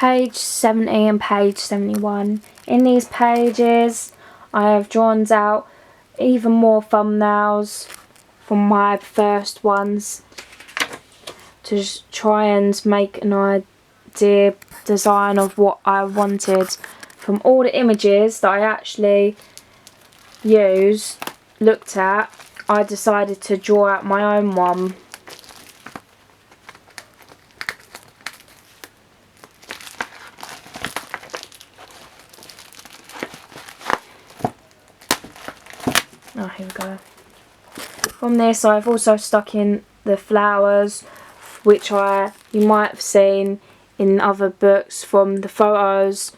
page 70 and page 71. In these pages I have drawn out even more thumbnails from my first ones to try and make an idea design of what I wanted. From all the images that I actually looked at, I decided to draw out my own one. Oh, here we go. From this I've also stuck in the flowers, which you might have seen in other books from the photos,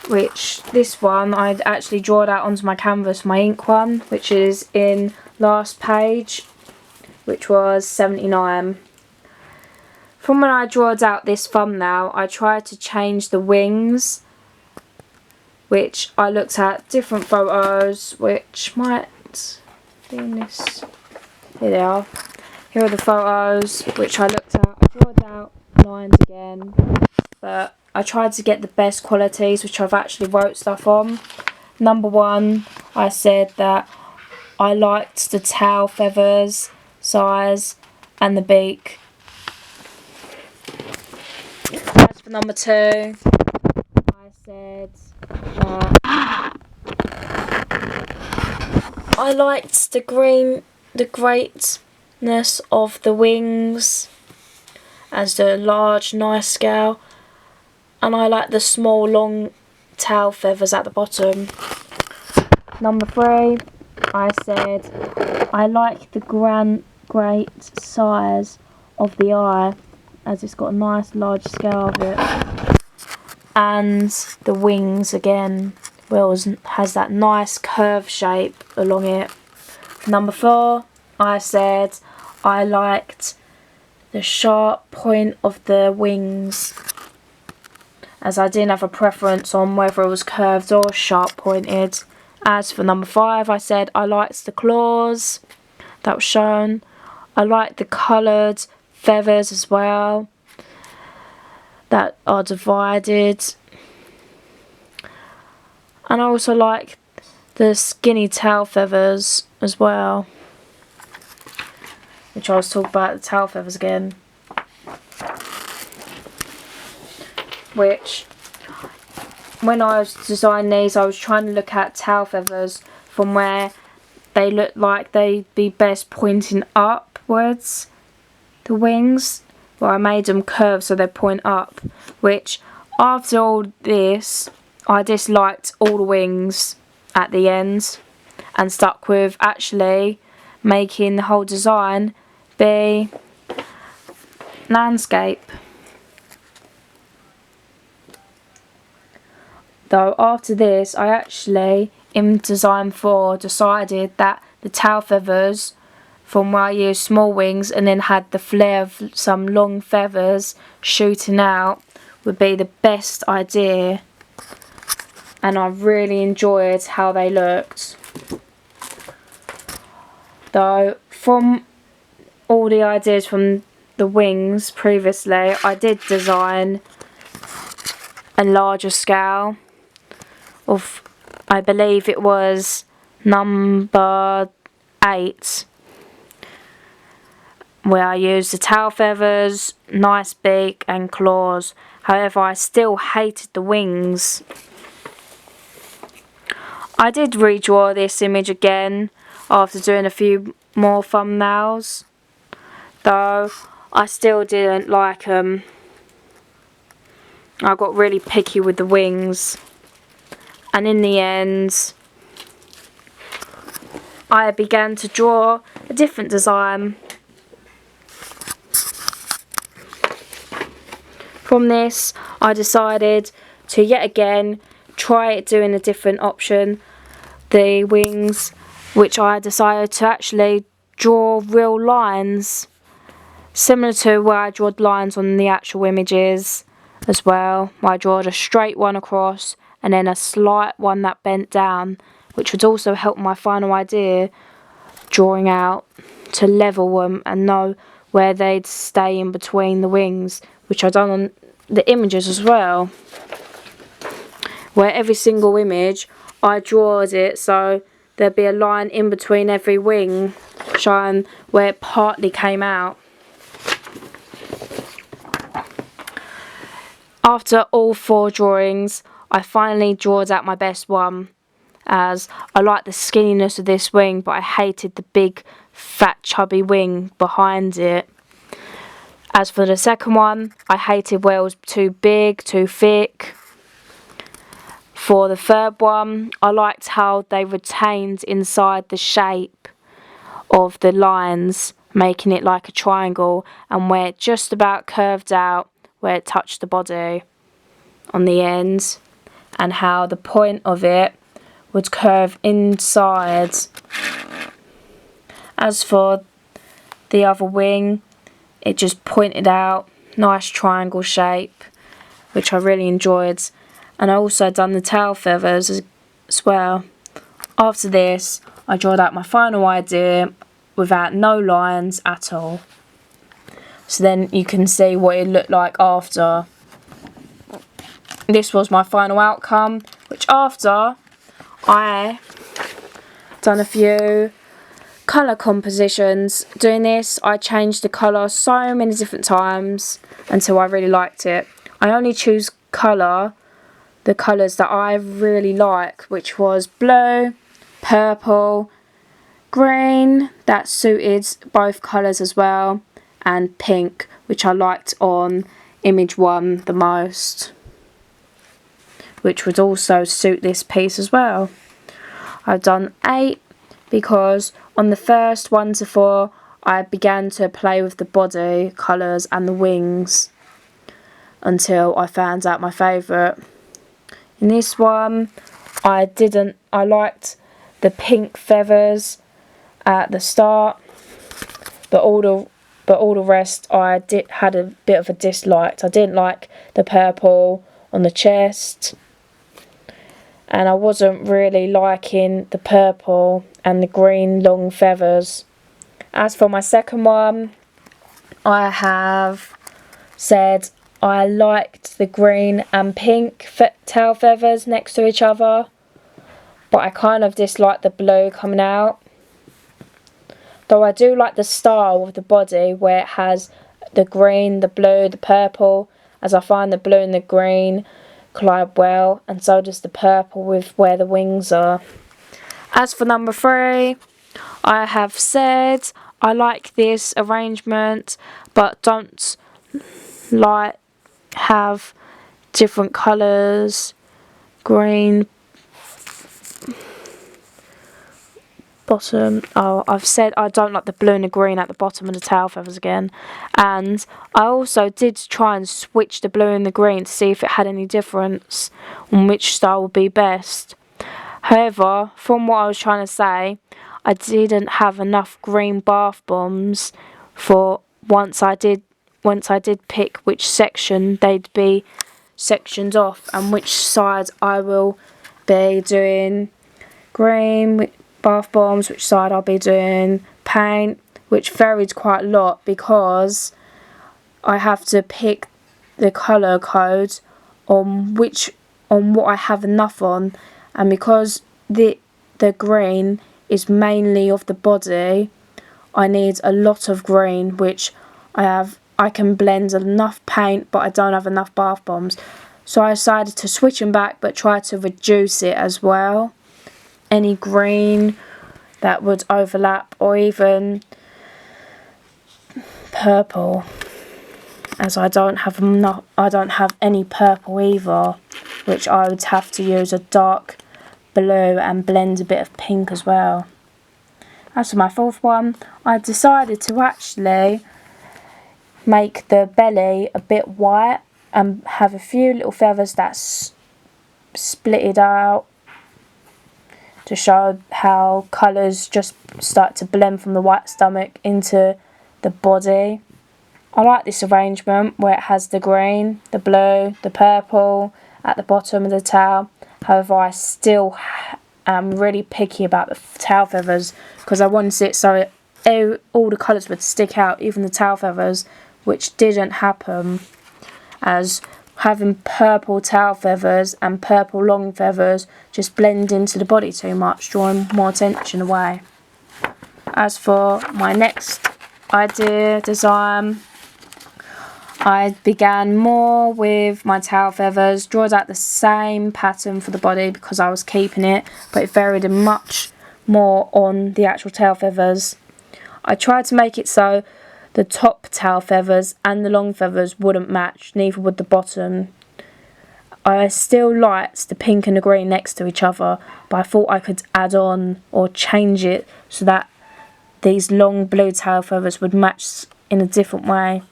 which this one I'd actually drawn out onto my canvas, my ink one, which is in last page, which was 79. From when I drawed out this thumbnail, I tried to change the wings, which I looked at different photos, which might be in this. Here they are. Here are the photos which I looked at. I drawed out lines again, but I tried to get the best qualities, which I've actually wrote stuff on. Number one, I said that I liked the tail feathers size and the beak. As for number two, I said I liked the greatness of the wings as the large, nice scale, and I like the small, long tail feathers at the bottom. Number three, I said I like the great size of the eye, as it's got a nice large scale of it, and the wings again, has that nice curve shape along it. Number four, I said I liked the sharp point of the wings, as I didn't have a preference on whether it was curved or sharp pointed. As for number five, I said I liked the claws that were shown. I liked the coloured feathers as well that are divided, and I also like the skinny tail feathers as well, which I was talking about the tail feathers again, which when I was designing these I was trying to look at tail feathers from where they look like they'd be best pointing upwards, the wings, where I made them curved so they point up, which after all this I disliked all the wings at the end and stuck with actually making the whole design be landscape. Though after this I actually, in design 4, decided that the tail feathers, from where I used small wings and then had the flare of some long feathers shooting out, would be the best idea, and I really enjoyed how they looked. Though from all the ideas from the wings previously, I did design a larger scale of, I believe it was number 8, where I used the tail feathers, nice beak and claws. However, I still hated the wings. I did redraw this image again after doing a few more thumbnails, though I still didn't like them. I got really picky with the wings, and in the end I began to draw a different design. From this I decided to yet again try doing a different option, the wings, which I decided to actually draw real lines, similar to where I drawed lines on the actual images as well. I drawed a straight one across and then a slight one that bent down, which would also help my final idea drawing out to level them and know where they'd stay in between the wings, which I done on the images as well, where every single image I drawed it so there'd be a line in between every wing showing where it partly came out. After all 4 drawings, I finally drawed out my best one, as I liked the skinniness of this wing, but I hated the big fat chubby wing behind it. As for the second one, I hated where it was too big, too thick. For the third one, I liked how they retained inside the shape of the lines, making it like a triangle, and where it just about curved out where it touched the body on the end, and how the point of it would curve inside. As for the other wing, it just pointed out, nice triangle shape, which I really enjoyed. And I also done the tail feathers as well. After this, I drawed out my final idea without no lines at all. So then you can see what it looked like after. This was my final outcome, which after I done a few colour compositions. Doing this, I changed the colour so many different times until I really liked it. I only choose the colours that I really like, which was blue, purple, green, that suited both colours as well, and pink, which I liked on image 1 the most, which would also suit this piece as well. I've done 8 because on the first 1 to 4 I began to play with the body colours and the wings until I found out my favourite. In this one I liked the pink feathers at the start, but all the rest I had a bit of a dislike. I didn't like the purple on the chest, and I wasn't really liking the purple and the green long feathers. As for my second one, I have said I liked the green and pink tail feathers next to each other, but I kind of disliked the blue coming out. Though I do like the style of the body where it has the green, the blue, the purple, as I find the blue and the green collide well, and so does the purple with where the wings are. As for number 3, I have said I like this arrangement, but don't have different colours, green bottom. I've said I don't like the blue and the green at the bottom of the tail feathers again, and I also did try and switch the blue and the green to see if it had any difference on which style would be best. However, from what I was trying to say, I didn't have enough green bath bombs for once I did pick which section they'd be sectioned off and which side I will be doing green bath bombs, which side I'll be doing paint, which varied quite a lot because I have to pick the colour code on what I have enough on, and because the green is mainly of the body, I need a lot of green, which I can blend enough paint, but I don't have enough bath bombs. So I decided to switch them back, but try to reduce it as well. Any green that would overlap, or even purple, as I don't have any purple either, which I would have to use a dark blue and blend a bit of pink as well. As for my fourth one, I decided to actually make the belly a bit white and have a few little feathers that splitted out to show how colours just start to blend from the white stomach into the body. I like this arrangement where it has the green, the blue, the purple at the bottom of the tail. However, I still am really picky about the tail feathers because I wanted it so all the colours would stick out, even the tail feathers, which didn't happen, as having purple tail feathers and purple long feathers just blend into the body too much, drawing more attention away. As for my next idea design, I began more with my tail feathers, drawed out the same pattern for the body because I was keeping it, but it varied much more on the actual tail feathers. I tried to make it so the top tail feathers and the long feathers wouldn't match, neither would the bottom. I still liked the pink and the green next to each other, but I thought I could add on or change it so that these long blue tail feathers would match in a different way,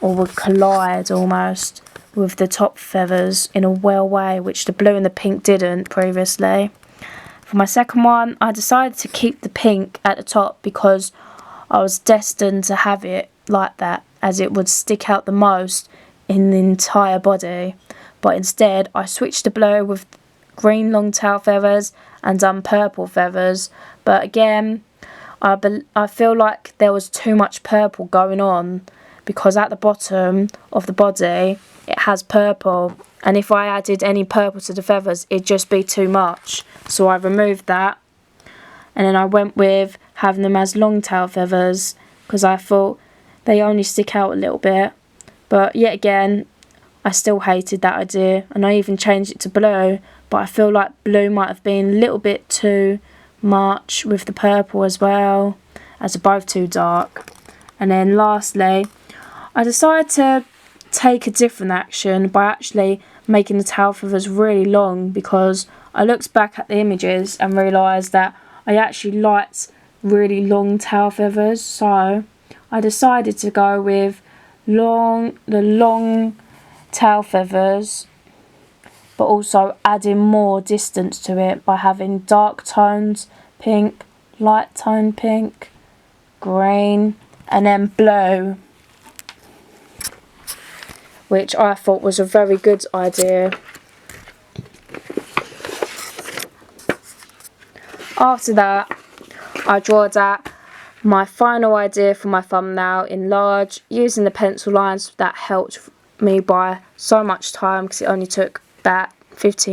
or would collide almost with the top feathers in a well way, which the blue and the pink didn't previously. For my second one, I decided to keep the pink at the top because I was destined to have it like that, as it would stick out the most in the entire body. But instead, I switched the blue with green long tail feathers and done purple feathers. But again, I feel like there was too much purple going on, because at the bottom of the body it has purple, and if I added any purple to the feathers it'd just be too much, so I removed that. And then I went with having them as long tail feathers because I thought they only stick out a little bit. But yet again, I still hated that idea, and I even changed it to blue, but I feel like blue might have been a little bit too much with the purple as well, as they're both too dark. And then lastly, I decided to take a different action by actually making the tail feathers really long, because I looked back at the images and realised that I actually liked really long tail feathers. So I decided to go with the long tail feathers, but also adding more distance to it by having dark tones pink, light tone pink, green, and then blue, which I thought was a very good idea. After that, I drawed out my final idea for my thumbnail in large, using the pencil lines. That helped me by so much time because it only took about 15